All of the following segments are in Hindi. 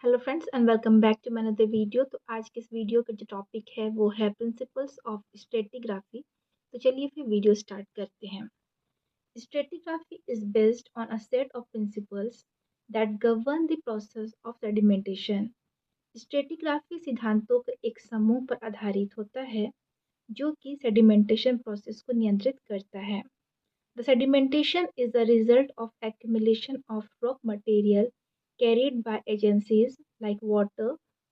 Hello friends and welcome back to another video. तो आज के इस वीडियो का जो टॉपिक है वो है प्रिंसिपल्स ऑफ स्ट्रेटिग्राफी। तो चलिए फिर वीडियो स्टार्ट करते हैं। Stratigraphy is based on a set of principles that govern the process of sedimentation. Stratigraphy सिद्धांतों के एक समूह पर आधारित होता है जो कि सेडिमेंटेशन प्रोसेस को नियंत्रित करता है। The sedimentation is the result of accumulation of rock material carried by agencies like water,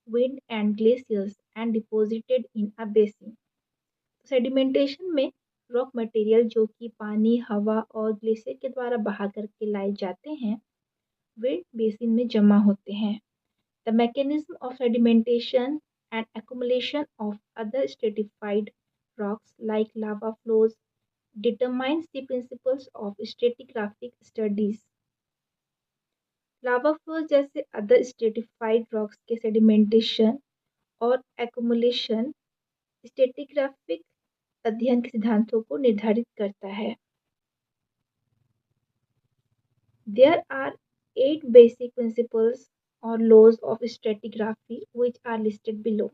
wind and glaciers and deposited in a basin. Sedimentation में रॉक मटेरियल जो कि पानी, हवा और ग्लेशियर के द्वारा बहा करके लाए जाते हैं, वे बेसिन में जमा होते हैं। The mechanism of sedimentation and accumulation of other stratified rocks like lava flows determines the principles of stratigraphic studies. Lava flows जैसे अदर स्ट्रेटिफाइड रॉक्स के सेडिमेंटेशन और एक्युमुलेशन स्ट्रेटिग्राफिक अध्ययन के सिद्धांतों को निर्धारित करता है। There are 8 basic principles or laws of stratigraphy which are listed below.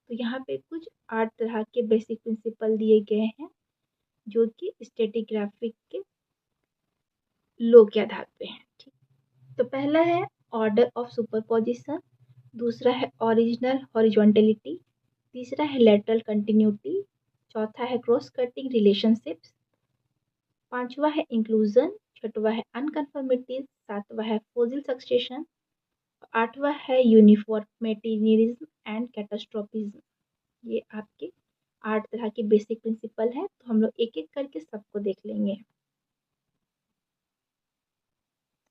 तो यहाँ पे कुछ 8 तरह के बेसिक प्रिंसिपल दिए गए हैं जो कि स्ट्रेटिग्राफिक के लॉ के आधार पे हैं। ठीक, तो पहला है ऑर्डर ऑफ सुपरपोजिशन, दूसरा है ओरिजिनल हॉरिजॉन्टलिटी, तीसरा है लेटरल कंटिन्यूटी, चौथा है क्रॉस कटिंग रिलेशनशिप्स, पांचवा है इंक्लूजन, छठवा है अनकन्फर्मिटीज, सातवा है फोजिल सक्सेशन, आठवां है यूनिफॉर्मेटेरियनिज्म एंड कैटास्ट्रोफिज्म। ये आपके 8 तरह के बेसिक प्रिंसिपल है। तो हम लोग एक एक करके सबको देख लेंगे।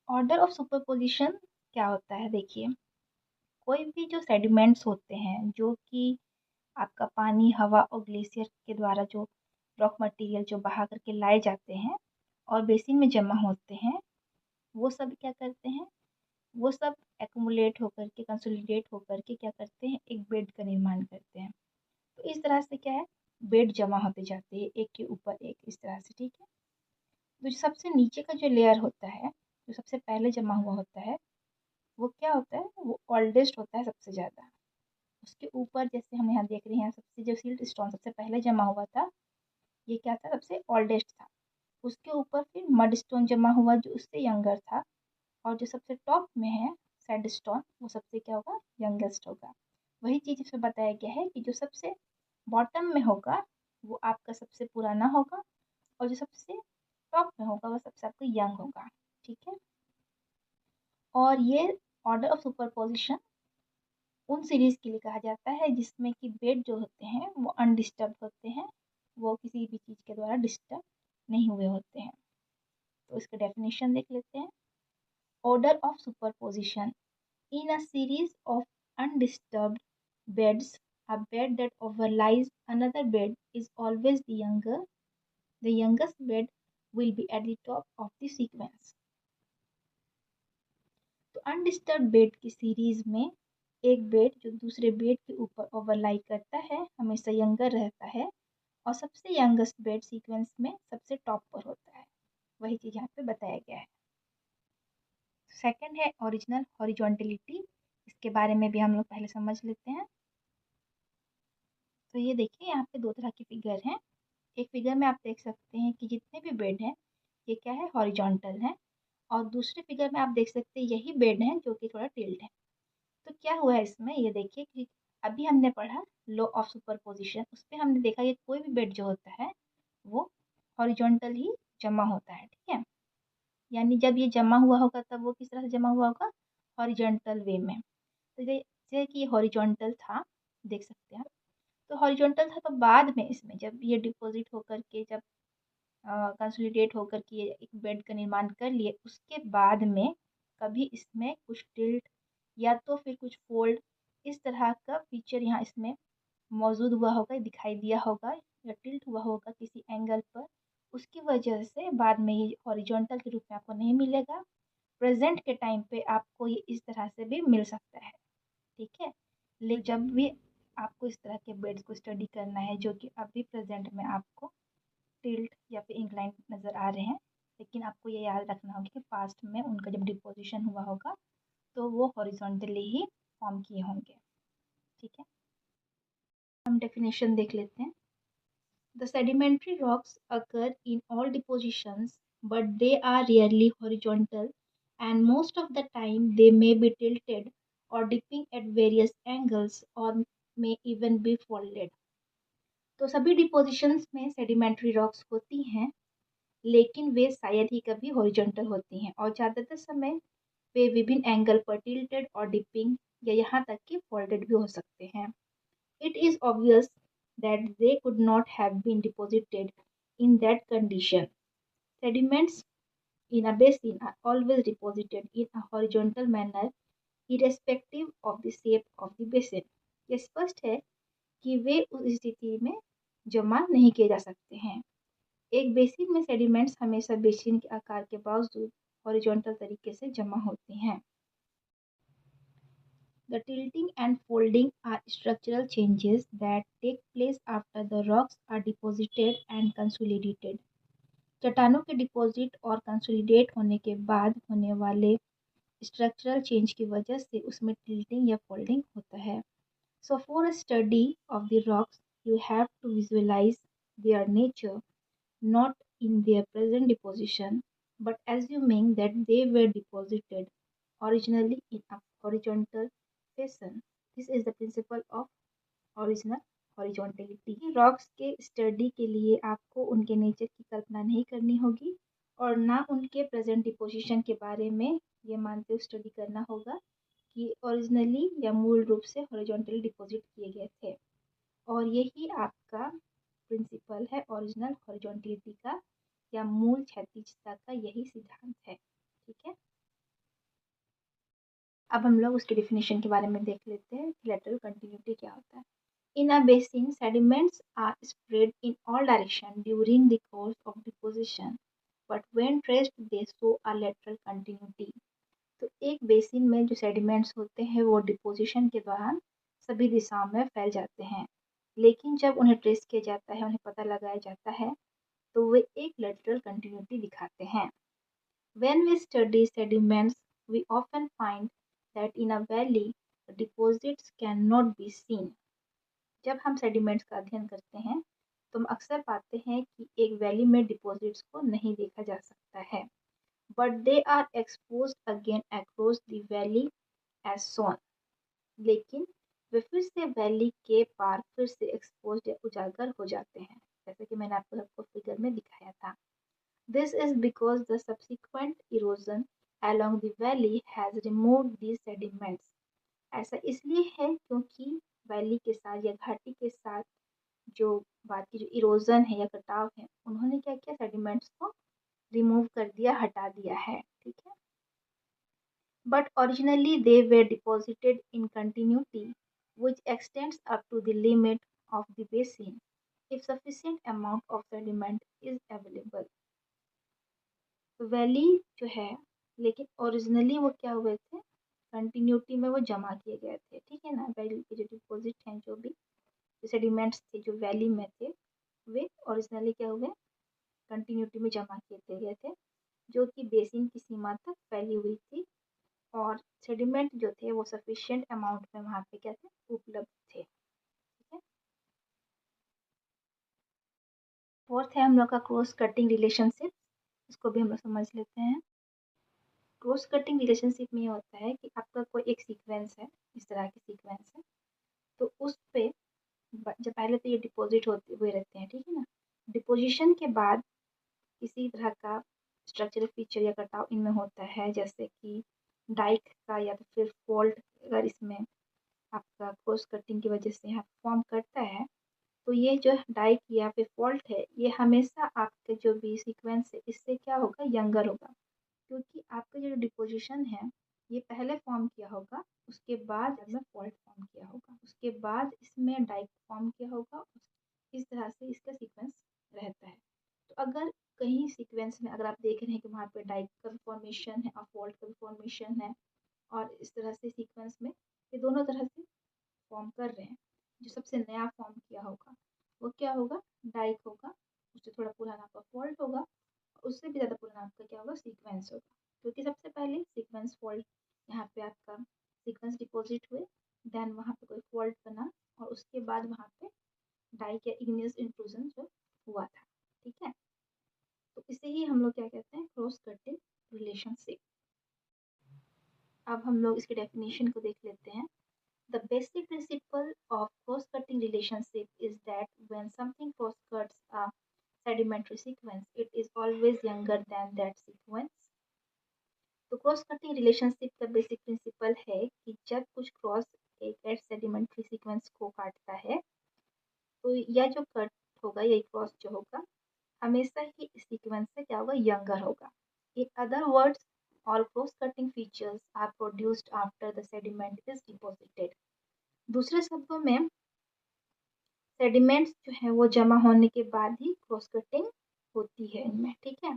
ऑर्डर ऑफ सुपरपोजिशन क्या होता है? देखिए, कोई भी जो सेडिमेंट्स होते हैं जो कि आपका पानी, हवा और ग्लेशियर के द्वारा जो रॉक मटेरियल जो बहा करके लाए जाते हैं और बेसिन में जमा होते हैं, वो सब क्या करते हैं, वो सब एक्युमुलेट होकर के, कंसोलिडेट होकर के क्या करते हैं, एक बेड का निर्माण करते हैं। तो इस तरह से क्या है, बेड जमा होते जाते हैं एक के ऊपर एक, इस तरह से। ठीक है, तो जो सबसे नीचे का जो लेयर होता है, जो सबसे पहले जमा हुआ होता है, वो क्या होता है, वो ओल्डेस्ट होता है सबसे ज़्यादा। उसके ऊपर जैसे हम यहाँ देख रहे हैं, सबसे जो सिल्ट स्टोन सबसे पहले जमा हुआ था, ये क्या था, सबसे ओल्डेस्ट था। उसके ऊपर फिर मड स्टोन जमा हुआ जो उससे यंगर था, और जो सबसे टॉप में है सैंड स्टोन, वो सबसे क्या होगा, यंगेस्ट होगा। वही चीज़ इसमें बताया गया है कि जो सबसे बॉटम में होगा वो आपका सबसे पुराना होगा, और जो सबसे टॉप में होगा वो सबसे आपका यंग होगा। ठीक है, और ये ऑर्डर ऑफ सुपरपोजिशन उन सीरीज के लिए कहा जाता है जिसमें कि बेड जो होते हैं वो अनडिस्टर्ब होते हैं, वो किसी भी चीज़ के द्वारा डिस्टर्ब नहीं हुए होते हैं। तो इसका डेफिनेशन देख लेते हैं। Order of superposition in a series of undisturbed beds, a bed that overlies another bed is always the younger. The youngest bed will be at the top of the sequence. तो अनडिस्टर्ब बेड की सीरीज में एक बेड जो दूसरे बेड के ऊपर ओवरलाई करता है हमेशा यंगर रहता है, और सबसे यंगेस्ट बेड सीक्वेंस में सबसे टॉप पर होता है। वही चीज़ यहाँ पे बताया गया है। सेकंड है ओरिजिनल हॉरिजॉन्टलिटी। इसके बारे में भी हम लोग पहले समझ लेते हैं। तो ये देखिए, यहाँ पे 2 तरह के फिगर हैं। एक फिगर में आप देख सकते हैं कि जितने भी बेड हैं ये क्या है, हॉरिजॉन्टल है, और दूसरे फिगर में आप देख सकते हैं यही बेड है जो कि थोड़ा टिल्ट है। तो क्या हुआ है इसमें, ये देखिए कि अभी हमने पढ़ा लॉ ऑफ सुपरपोजिशन, उस पर हमने देखा कि कोई भी बेड जो होता है वो हॉरिजॉन्टल ही जमा होता है। ठीक है, यानी जब ये जमा हुआ होगा तब वो किस तरह से जमा हुआ होगा, हॉरिजॉन्टल वे में। तो जैसे कि ये हॉरिजॉन्टल था, देख सकते हैं आप, तो हॉरिजॉन्टल था, तो बाद में इसमें जब ये डिपॉजिट होकर के, जब कंसोलिडेट होकर के एक बेड का निर्माण कर लिए, उसके बाद में कभी इसमें कुछ टिल्ट या तो फिर कुछ फोल्ड, इस तरह का फीचर यहाँ इसमें मौजूद हुआ होगा, दिखाई दिया होगा, या टिल्ट हुआ होगा किसी एंगल पर। उसकी वजह से बाद में ये हॉरिजॉन्टल के रूप में आपको नहीं मिलेगा। प्रेजेंट के टाइम पे आपको ये इस तरह से भी मिल सकता है। ठीक है, लेकिन जब भी आपको इस तरह के बेड्स को स्टडी करना है जो कि अभी प्रेजेंट में आपको टिल्ट या फिर इंक्लाइन नज़र आ रहे हैं, लेकिन आपको ये याद रखना होगा कि पास्ट में उनका जब डिपोजिशन हुआ होगा तो वो हॉरिजॉन्टली ही फॉर्म किए होंगे। ठीक है, हम डेफिनेशन देख लेते हैं। The sedimentary rocks occur in all depositions, but they are rarely horizontal, and most of the time they may be tilted or dipping at various angles or may even be folded. तो सभी डिपोजिशंस में सेडिमेंट्री रॉक्स होती हैं, लेकिन वे शायद ही कभी हॉरिजॉन्टल होती हैं और ज़्यादातर समय वे विभिन्न एंगल पर टिल्टेड और डिपिंग या यहाँ तक कि फोल्डेड भी हो सकते हैं। It is obvious that they could not have been deposited in that condition. Sediments in a basin are always deposited in a horizontal manner, irrespective of the shape of the basin. यह स्पष्ट है कि वे उस स्थिति में जमा नहीं किए जा सकते हैं। एक बेसिन में सेडिमेंट्स हमेशा बेसिन के आकार के बावजूद हॉरिजॉन्टल तरीके से जमा होती हैं। The tilting and folding are structural changes that take place after the rocks are deposited and consolidated. चट्टानों के डिपॉजिट और कंसोलिडेट होने के बाद होने वाले स्ट्रक्चरल चेंज की वजह से उसमें टिल्टिंग या फोल्डिंग होता है। So for a study of the rocks, you have to visualize their nature not in their present deposition, but assuming that they were deposited originally in a horizontal fashion. This is the principle of original horizontality. Rocks के स्टडी के लिए आपको उनके नेचर की कल्पना नहीं करनी होगी और ना उनके प्रेजेंट डिपोजिशन के बारे में ये मानते हुए स्टडी करना होगा कि ओरिजिनली या मूल रूप से हॉरिजॉन्टली डिपॉजिट किए गए थे। और यही आपका प्रिंसिपल है ओरिजिनल हॉरिजॉन्टलिटी का या मूल क्षैतिजता का, यही सिद्धांत है। ठीक है, अब हम लोग उसके डिफिनेशन के बारे में देख लेते हैं कि लेटरल कंटिन्यूटी क्या होता है। In a basin sediments are spread in all direction during the course of deposition, but when traced they show a lateral continuity. तो एक बेसिन में जो सेडिमेंट्स होते हैं वो डिपोजिशन के दौरान सभी दिशाओं में फैल जाते हैं, लेकिन जब उन्हें ट्रेस किया जाता है, उन्हें पता लगाया जाता है, तो वे एक लेटरल कंटिन्यूटी दिखाते हैं। When we study sediments, we often find that in a valley, the deposits cannot be seen. जब हम सेडिमेंट्स का अध्ययन करते हैं, तो हम अक्सर पाते हैं कि एक वैली में डिपॉजिट्स को नहीं देखा जा सकता है, but they are exposed again across the valley as shown. लेकिन वे फिर से वैली के पार फिर से एक्सपोज्ड या उजागर हो जाते हैं, जैसे कि मैंने आपको सबको फिगर में दिखाया था। This is because the subsequent erosion along the valley has removed these sediments. ऐसा इसलिए है क्योंकि वैली के साथ या घाटी के साथ जो बाकी जो इरोजन है या कटाव है, उन्होंने क्या किया, सेडिमेंट्स को रिमूव कर दिया, हटा दिया है। ठीक है, but originally they were deposited in continuity which extends up to the limit of the basin if sufficient amount of sediment is available. Valley जो है, लेकिन ओरिजिनली वो क्या हुए थे, कंटिन्यूटी में वो जमा किए गए थे। ठीक है ना, वैली के जो डिपॉजिट हैं, जो भी सेडिमेंट्स थे जो वैली में थे, वे ओरिजिनली क्या हुए, कंटिन्यूटी में जमा किए गए थे, जो कि बेसिन की सीमा तक फैली हुई थी और सेडिमेंट जो थे वो सफिशिएंट अमाउंट में वहाँ पे क्या थे, उपलब्ध थे। ठीक है, फोर्थ है हम लोग का क्रॉस कटिंग रिलेशनशिप, इसको भी हम लोग समझ लेते हैं। क्रॉस कटिंग रिलेशनशिप में ये होता है कि आपका कोई एक सीक्वेंस है, इस तरह की सीक्वेंस है, तो उस पे जब पहले तो ये डिपॉजिट होते हुए रहते हैं, ठीक है ना, डिपोजिशन के बाद किसी तरह का स्ट्रक्चरल फीचर या कटाव इनमें होता है, जैसे कि डाइक का या तो फिर फॉल्ट अगर इसमें आपका क्रॉस कटिंग की वजह से यहाँ फॉर्म करता है, तो ये जो डाइक या फिर फॉल्ट है, ये हमेशा आपके जो भी सीक्वेंस है इससे क्या होगा, यंगर होगा, क्योंकि आपका जो डिपोजिशन है ये पहले फॉर्म किया होगा, उसके बाद में फॉल्ट फॉर्म किया होगा, उसके बाद इसमें डाइक फॉर्म किया होगा, इस तरह से इसका सीक्वेंस रहता है। तो अगर कहीं सीक्वेंस में अगर आप देख रहे हैं कि वहाँ पे डाइक का फॉर्मेशन है और फॉल्ट का फॉर्मेशन है, और इस तरह से सीक्वेंस में ये दोनों तरह से फॉर्म कर रहे हैं, जो सबसे नया फॉर्म किया होगा वो क्या होगा, डाइक होगा, उससे थोड़ा पुराना आपका फॉल्ट होगा, उससे भी ज़्यादा पुराना आपका क्या होगा, सीक्वेंस होगा, क्योंकि सबसे पहले सीक्वेंस फॉल्ट यहाँ पे आपका सीक्वेंस सेडिमेंट्स डिपॉजिट हुए, देन वहाँ पे कोई फॉल्ट बना और उसके बाद वहाँ पे डाइक या इग्नियस इंट्रूजन जो हुआ था, ठीक है। तो इसे ही हम लोग क्या कहते हैं, क्रॉस कटिंग रिलेशनशिप। अब हम लोग इसके डेफिनेशन को देख लेते हैं। The basic principle of cross-cutting relationship is that when something cross-cuts a sedimentary sequence, it is always younger than that sequence. तो क्रॉस कटिंग रिलेशनशिप का बेसिक प्रिंसिपल है कि जब कुछ क्रॉस एक सेडिमेंट्री सीक्वेंस को काटता है, तो यह जो कट होगा, यही क्रॉस जो होगा, हमेशा ही इस सीक्वेंस से क्या होगा, यंगर होगा। In other words, all cross cutting features are produced after the sediment is deposited. दूसरे शब्दों में सेडिमेंट्स जो है वो जमा होने के बाद ही क्रॉस कटिंग होती है इनमें, ठीक है।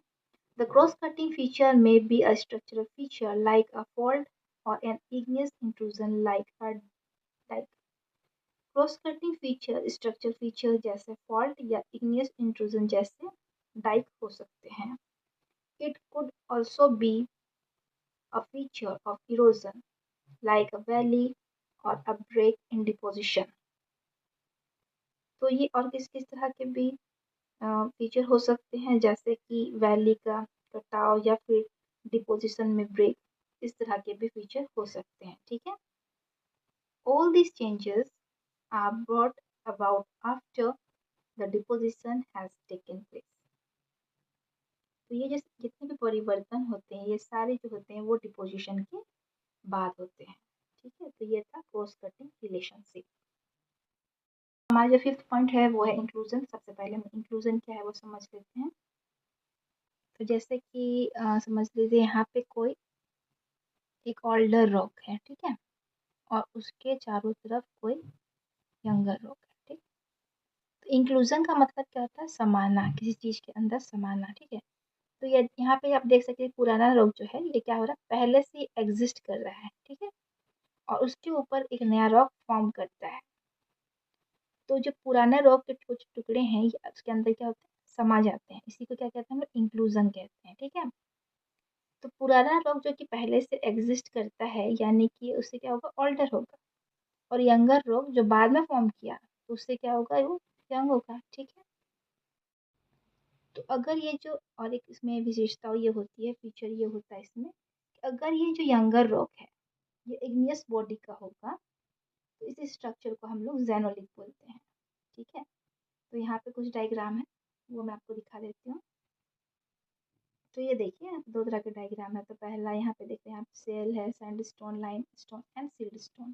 The cross cutting feature may be a structural feature like a fault और an igneous intrusion like a dyke. Cross cutting feature structural feature जैसे फॉल्ट या इग्नियस इंट्रूजन जैसे डाइक हो सकते हैं। It could also be a feature of erosion like a valley और अ ब्रेक इन डिपोजिशन। तो ये और किस किस तरह के भी फीचर हो सकते हैं, जैसे कि वैली का कटाव या फिर डिपोजिशन में ब्रेक, इस तरह के भी फीचर हो सकते हैं, ठीक है। All these changes are brought about after the deposition has taken place. तो ये जितने भी परिवर्तन होते हैं, ये सारे जो होते हैं वो डिपोजिशन के बाद होते हैं, ठीक है। तो ये था क्रॉस कटिंग रिलेशनशिप। हमारा जो फिफ्थ पॉइंट है वो है इंक्लूजन। सबसे पहले हम इंक्लूजन क्या है वो समझ लेते हैं। तो जैसे कि समझ लीजिए यहाँ पे कोई एक ओल्डर रॉक है, ठीक है, और उसके चारों तरफ कोई यंगर रॉक है, ठीक। तो इंक्लूजन का मतलब क्या होता है, समाना, किसी चीज़ के अंदर समाना, ठीक है। तो ये यहाँ पे आप देख सकते हैं पुराना रॉक जो है ये क्या हो रहा है, पहले से एग्जिस्ट कर रहा है, ठीक है, और उसके ऊपर एक नया रॉक फॉर्म करता है। तो जो पुराने रॉक के कुछ टुकड़े हैं ये उसके अंदर क्या होता है, समा जाते हैं। इसी को क्या कहते हैं, हम लोग इंक्लूजन कहते हैं, ठीक है। तो पुराना रॉक जो कि पहले से एग्जिस्ट करता है, यानी कि उससे क्या होगा, ऑल्टर होगा। और यंगर रॉक जो बाद में फॉर्म किया, तो उससे क्या होगा, वो यंग होगा, ठीक है। तो अगर ये जो और एक इसमें विशेषता ये होती है, फीचर ये होता है इसमें कि अगर ये जो यंगर रॉक है ये इग्नियस बॉडी का होगा, तो इस स्ट्रक्चर को हम लोग जेनोलिथ बोलते हैं, ठीक है। तो यहाँ पे कुछ डायग्राम है, वो मैं आपको दिखा देती हूँ। तो ये देखिए दो तरह के डायग्राम है। तो पहला यहाँ पे देखते हैं, यहाँ सेल है, सैंडस्टोन, लाइमस्टोन एंड सिल्टस्टोन।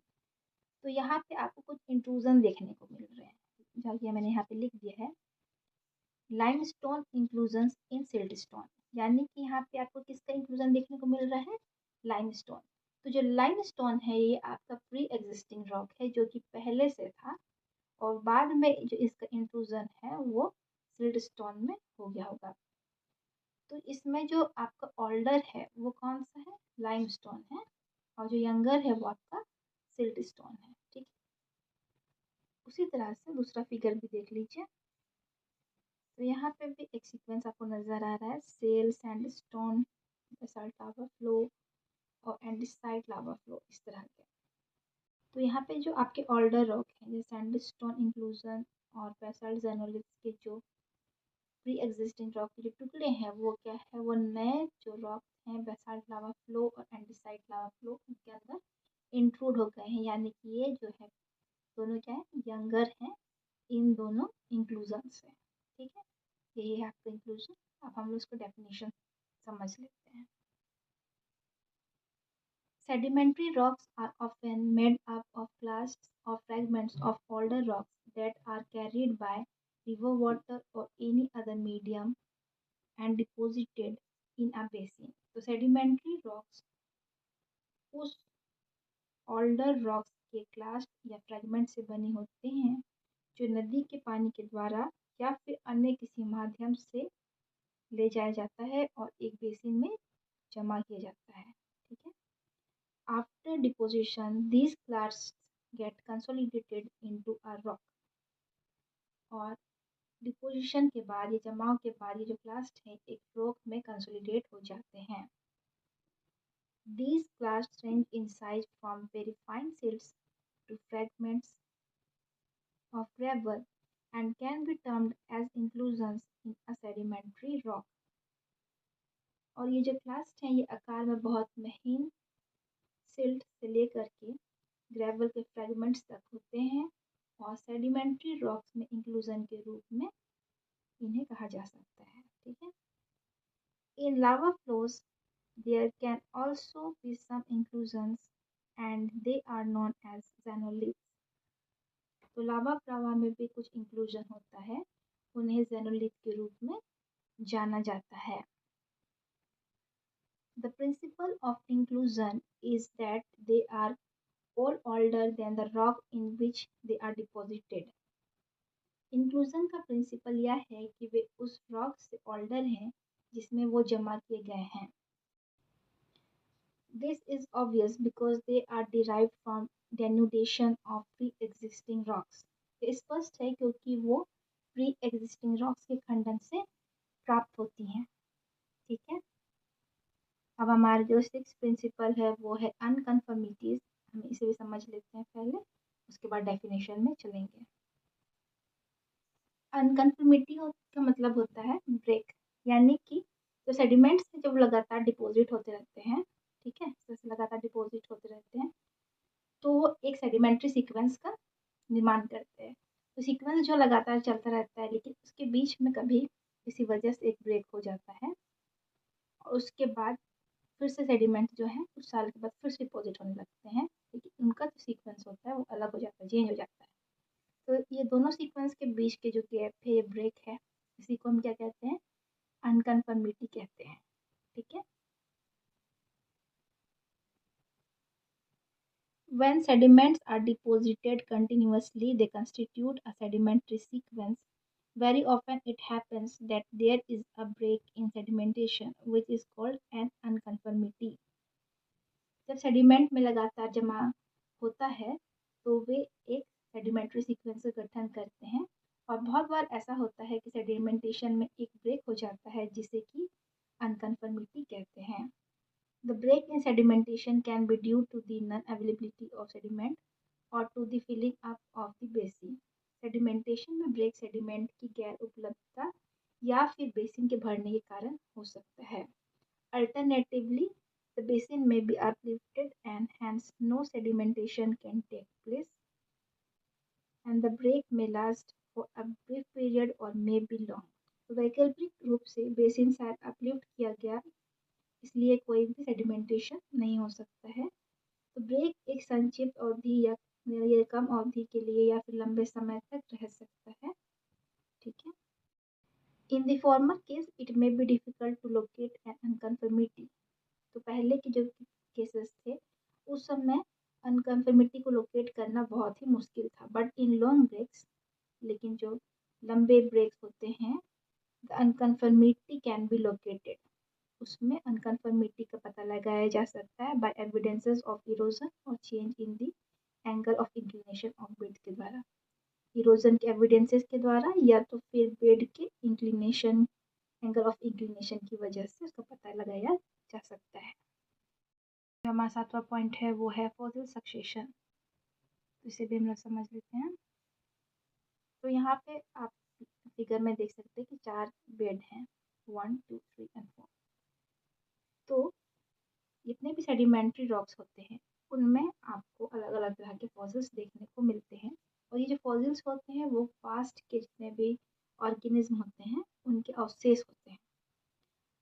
तो यहाँ पे आपको कुछ इंट्रूजन देखने को मिल रहे हैं, जो कि मैंने यहाँ पे लिख दिया है, लाइमस्टोन इंक्लूजन इन सिल्टस्टोन। यानी कि यहाँ पे आपको किसका इंक्लूजन देखने को मिल रहा है, लाइमस्टोन। तो जो लाइमस्टोन है ये आपका प्री एग्जिस्टिंग रॉक है जो कि पहले से था, और बाद में जो इसका इंक्लूजन है वो सिल्टस्टोन में हो गया होगा। तो इसमें जो आपका ओल्डर है वो कौन सा है, लाइमस्टोन है, और जो यंगर है वो आपका सिल्टस्टोन है, ठीक। उसी तरह से दूसरा फिगर भी देख लीजिए। तो यहाँ पे भी एक सीक्वेंस आपको नजर आ रहा है, shale, sandstone, basalt lava flow और एंडेसाइट लावा फ्लो, इस तरह के। तो यहाँ पे जो आपके ओल्डर रॉक है, जैसे सैंडस्टोन इंक्लूजन और बेसाल्ट जेनोलिथ के जो प्री एग्जिस्टिंग रॉक के जो टुकड़े हैं वो क्या है, वो नए जो रॉक हैं बेसाल्ट लावा फ्लो और एंडेसाइट लावा फ्लो उनके अंदर इंक्लूड हो गए हैं। यानी कि ये जो है दोनों क्या है, यंगर हैं इन दोनों इंक्लूजन से, ठीक है। यही है आपका इंक्लूजन। अब हम लोग इसको डेफिनेशन समझ लेते हैं। Sedimentary rocks are often made up of clasts or fragments of older rocks that are carried by river water or any other medium and deposited in a basin. तो sedimentary rocks उस older rocks के clast या fragment से बने होते हैं जो नदी के पानी के द्वारा या फिर अन्य किसी माध्यम से ले जाया जाता है और एक बेसिन में जमा किया जाता है, ठीक है। After deposition, these clasts get consolidated into a rock. और डिपोजिशन के बाद, ये जमाव के बाद, ये जो क्लास्ट है एक रॉक में कंसोलिडेट हो जाते हैं। These clasts range in size from very fine silts to fragments of gravel and can be termed as inclusions in a sedimentary rock. और ये जो क्लास्ट हैं ये आकार में बहुत महीन सिल्ट से लेकर के ग्रेवल के फ्रेगमेंट्स तक होते हैं और सेडिमेंट्री रॉक्स में इंक्लूजन के रूप में इन्हें कहा जा सकता है। ठीक है। In lava flows there can also be some inclusions and they are known as xenoliths. तो लावा प्रवाह में भी कुछ इंक्लूजन होता है, उन्हें जेनोलिथ के रूप में जाना जाता है। The principle of inclusion is that they are all older than the rock in which they are deposited. Inclusion का प्रिंसिपल यह है कि वे उस रॉक से ऑल्डर हैं जिसमें वो जमा किए गए हैं। This is obvious because they are derived from denudation of pre-existing rocks. ये स्पष्ट है क्योंकि वो pre-existing rocks के खंडन से प्राप्त होती हैं। ठीक है। अब हमारा जो सिक्स प्रिंसिपल है वो है अनकन्फर्मिटीज। हम इसे भी समझ लेते हैं पहले, उसके बाद डेफिनेशन में चलेंगे। अनकन्फर्मिटी का मतलब होता है ब्रेक, यानी कि जो सेडिमेंट्स है जब लगातार डिपॉजिट होते रहते हैं, ठीक है, जैसे लगातार डिपॉजिट होते रहते हैं तो वो एक सेडिमेंट्री सीक्वेंस का निर्माण करते हैं। तो सीक्वेंस जो लगातार चलता रहता है लेकिन उसके बीच में कभी किसी वजह से एक ब्रेक हो जाता है और उसके बाद फिर से सेडिमेंट जो है कुछ साल के बाद फिर से डिपॉजिट होने लगते हैं, लेकिन उनका जो सीक्वेंस होता है वो अलग हो जाता है, चेंज हो जाता है। तो ये दोनों सीक्वेंस के बीच के जो गैप है, ये ब्रेक है, इसी को हम क्या कहते हैं, अनकन्फर्मिटी कहते हैं। ठीक है। When sediments are deposited continuously, they constitute a sedimentary sequence. Very often it happens that there is a break in sedimentation, which is called an unconformity. जब सेडिमेंट में लगातार जमा होता है तो वे एक सेडिमेंट्री सीक्वेंस का गठन करते हैं और बहुत बार ऐसा होता है कि सेडिमेंटेशन में एक ब्रेक हो जाता है जिसे कि अनकन्फर्मिटी कहते हैं। The break in sedimentation can be due to the non-availability of sediment or to the filling up of the basin. Sedimentation में ब्रेक सेडिमेंट की गैर उपलब्धता या फिर बेसिन के भरने के कारण हो सकता है। Alternatively, the basin may be uplifted and hence no sedimentation can take place and the break may last for a brief period or may be long. वैकल्पिक रूप से बेसिन शायद अपलिफ्ट किया गया इसलिए कोई भी सेडिमेंटेशन नहीं हो सकता है। तो ब्रेक एक संक्षिप्त अवधि या ये कम अवधि के लिए या फिर लंबे समय तक रह सकता है। ठीक है। In the former case it may be difficult to locate an unconformity. तो पहले के जो केसेस थे उस समय अनकन्फर्मिटी को लोकेट करना बहुत ही मुश्किल था, बट इन लॉन्ग ब्रेक्स, लेकिन जो लंबे ब्रेक्स होते हैं, the unconformity can be located, उसमें अनकन्फर्मिटी का पता लगाया जा सकता है बाय एविडेंसेस ऑफ इरोजन और change in the angle of inclination of bed के द्वारा। इरोजन के एविडेंसेस के द्वारा या तो फिर बेड के इंक्लिनेशन, एंगल ऑफ इंक्लिनेशन की वजह से उसका पता लगाया जा सकता है। हमारा सातवां पॉइंट है वो है फॉसिल सक्सेशन। तो इसे भी हम लोग समझ लेते हैं। तो यहाँ पे आप फिगर में देख सकते हैं कि 4 बेड हैं, 1 2 3 एंड 4। तो जितने भी सेडिमेंट्री रॉक्स होते हैं उनमें आपको अलग अलग तरह के फॉसिल्स देखने को मिलते हैं और ये जो फॉसिल्स होते हैं वो पास्ट के जितने भी ऑर्गेनिज्म होते हैं उनके अवशेष होते हैं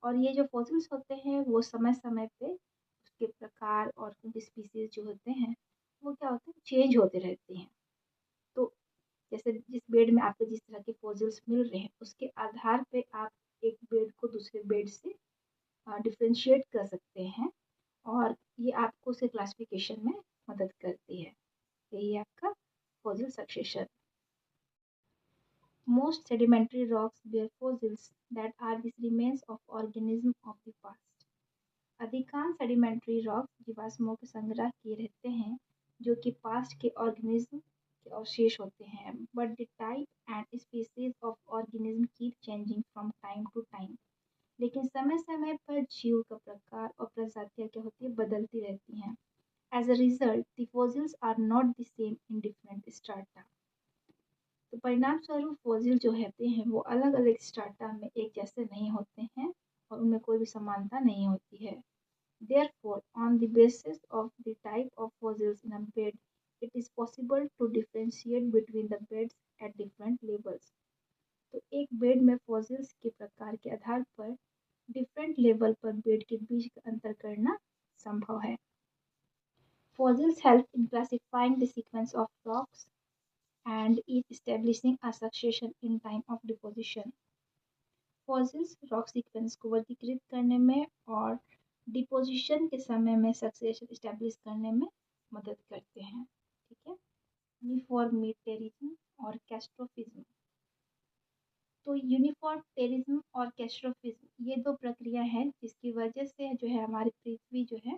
और ये जो फॉसिल्स होते हैं वो समय समय पे उसके प्रकार और उनके स्पीसीज जो होते हैं वो क्या होते हैं, चेंज होते रहते हैं। तो जैसे जिस बेड में आपको जिस तरह के फॉसिल्स मिल रहे हैं उसके आधार पे आप एक बेड को दूसरे बेड से डिफ्रेंशिएट कर सकते हैं और ये आपको उसके क्लासिफिकेशन में मदद करती है। यही आपका fossil succession. Most sedimentary rocks bear fossils that are the remains of organisms of the past. अधिकांश सेडिमेंट्री रॉक्स जीवाश्मों के संग्रह किए रहते हैं जो कि पास्ट के ऑर्गेनिज्म के अवशेष होते हैं, but the type and species of organism keep changing from time to time. लेकिन समय-समय पर जीव का प्रकार और प्रजातियाँ क्या होती है, बदलती रहती हैं। As a result, the fossils are not the same in different strata. तो परिणाम स्वरूप फॉसिल जो होते हैं वो अलग-अलग स्ट्राटा में एक जैसे नहीं होते हैं और उनमें कोई भी समानता नहीं होती है। Therefore, on the basis of the type of fossils in a bed, it is possible to differentiate between the beds at different levels. तो एक बेड में फॉसिल्स के प्रकार के आधार पर डिफरेंट लेवल पर बेड के बीच का अंतर करना संभव है। Fossils help in classifying the sequence of rocks and in establishing a succession in time of deposition. Fossils rock sequence को वर्गीकृत करने में और डिपोजिशन के समय में सक्सेशन इस्टेब्लिश करने में मदद करते हैं। ठीक है, यूनिफॉर्मिटेरिज्म और कैस्ट्रोफिज्म। तो यूनिफॉर्मिटेरिज्म और कैस्ट्रोफिज्म ये दो प्रक्रिया है जिसकी वजह से जो है हमारी पृथ्वी जो है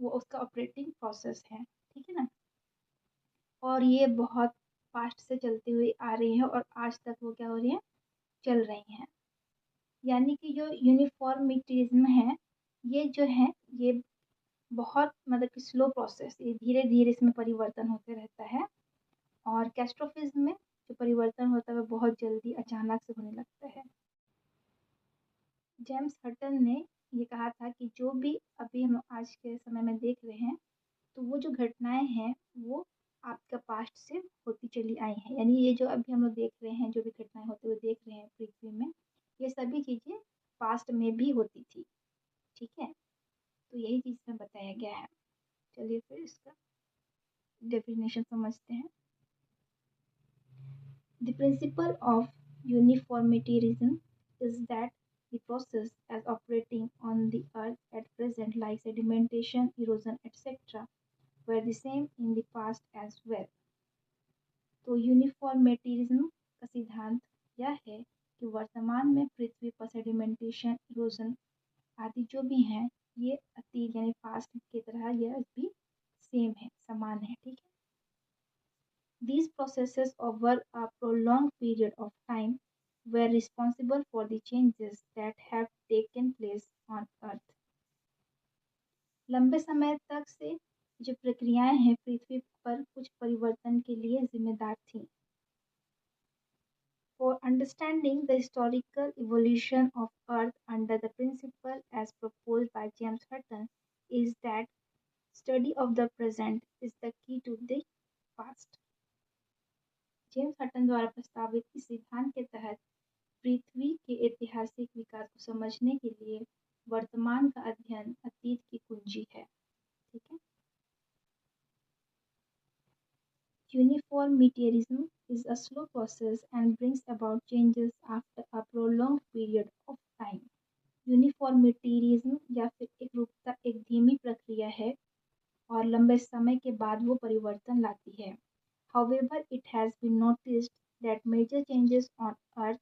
वो उसका ऑपरेटिंग प्रोसेस है। ठीक है ना, और ये बहुत फास्ट से चलती हुई आ रही है और आज तक वो क्या हो रही है, चल रही हैं। यानी कि जो यूनिफॉर्मिटिज्म है ये जो है ये बहुत मतलब कि स्लो प्रोसेस, ये धीरे धीरे इसमें परिवर्तन होते रहता है। और कैस्ट्रोफिज्म में जो परिवर्तन होता है वो बहुत जल्दी अचानक से होने लगता है। जेम्स हटन ने ये कहा था कि जो भी अभी हम आज के समय में देख रहे हैं तो वो जो घटनाएं हैं वो आपका पास्ट से होती चली आई हैं। यानी ये जो अभी हम लोग देख रहे हैं, जो भी घटनाएं होते हुए देख रहे हैं पृथ्वी में, ये सभी चीज़ें पास्ट में भी होती थी। ठीक है, तो यही चीज़ में बताया गया है। चलिए फिर इसका डेफिनेशन समझते हैं। The principle of uniformitarianism is that the process as operating on the earth at present, like sedimentation, erosion, etc., were the same in the past as well. तो यूनिफॉर्मिटेरिज्म का सिद्धांत यह है कि वर्तमान में पृथ्वी पर सेडिमेंटेशन, इरोजन आदि जो भी हैं ये अतीत यानी पास्ट की तरह यह भी सेम है, समान है। ठीक है, these processes over a prolonged period of time were responsible for the changes that have taken place on earth. लंबे समय तक से जो प्रक्रियाएं हैं पृथ्वी पर कुछ परिवर्तन के लिए जिम्मेदार थीं। For understanding the historical evolution of Earth under the principle as proposed by James Hutton is that study of the present is the key to the past. James Hutton द्वारा प्रस्तावित इस सिद्धांत के तहत पृथ्वी के ऐतिहासिक विकास को समझने के लिए वर्तमान का अध्ययन अतीत की कुंजी है। ठीक है, Uniformitarianism is a slow process and brings about changes after a prolonged period of time. यूनिफॉर्मिटेरिज्म या फिर एक रूपता एक धीमी प्रक्रिया है और लंबे समय के बाद वो परिवर्तन लाती है। However, it has been noticed that major changes on Earth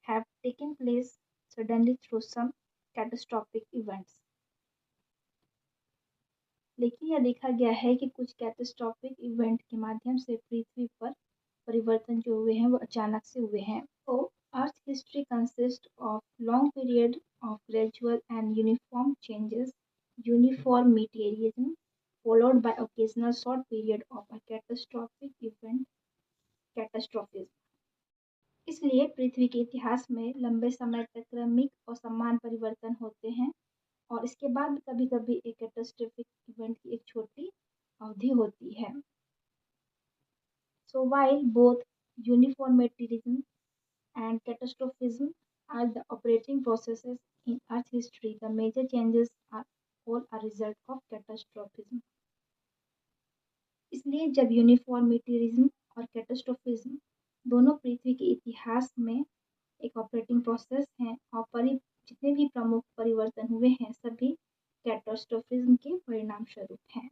have taken place suddenly through some catastrophic events. लेकिन यह देखा गया है कि कुछ कैटास्ट्रॉफिक इवेंट के माध्यम से पृथ्वी पर परिवर्तन जो हुए हैं वो अचानक से हुए हैं। तो earth history consist of long period of gradual and uniform changes, uniformitarianism, followed by occasional short period of a catastrophic event, catastrophism. इसलिए पृथ्वी के इतिहास में लंबे समय तक क्रमिक और समान परिवर्तन होते हैं और इसके बाद कभी-कभी एक कैटास्ट्रोफिक इवेंट की एक छोटी अवधि होती है। So while both uniformitarianism and catastrophism are the operating processes in Earth history, the major changes are all a result of catastrophism. इसलिए जब यूनिफॉर्मिटेरिज्म और कैटास्ट्रोफिज्म दोनों पृथ्वी के इतिहास में एक ऑपरेटिंग प्रोसेस हैं और जितने भी प्रमुख परिवर्तन हुए हैं सभी कैटास्ट्रोफिज्म के परिणाम स्वरूप हैं।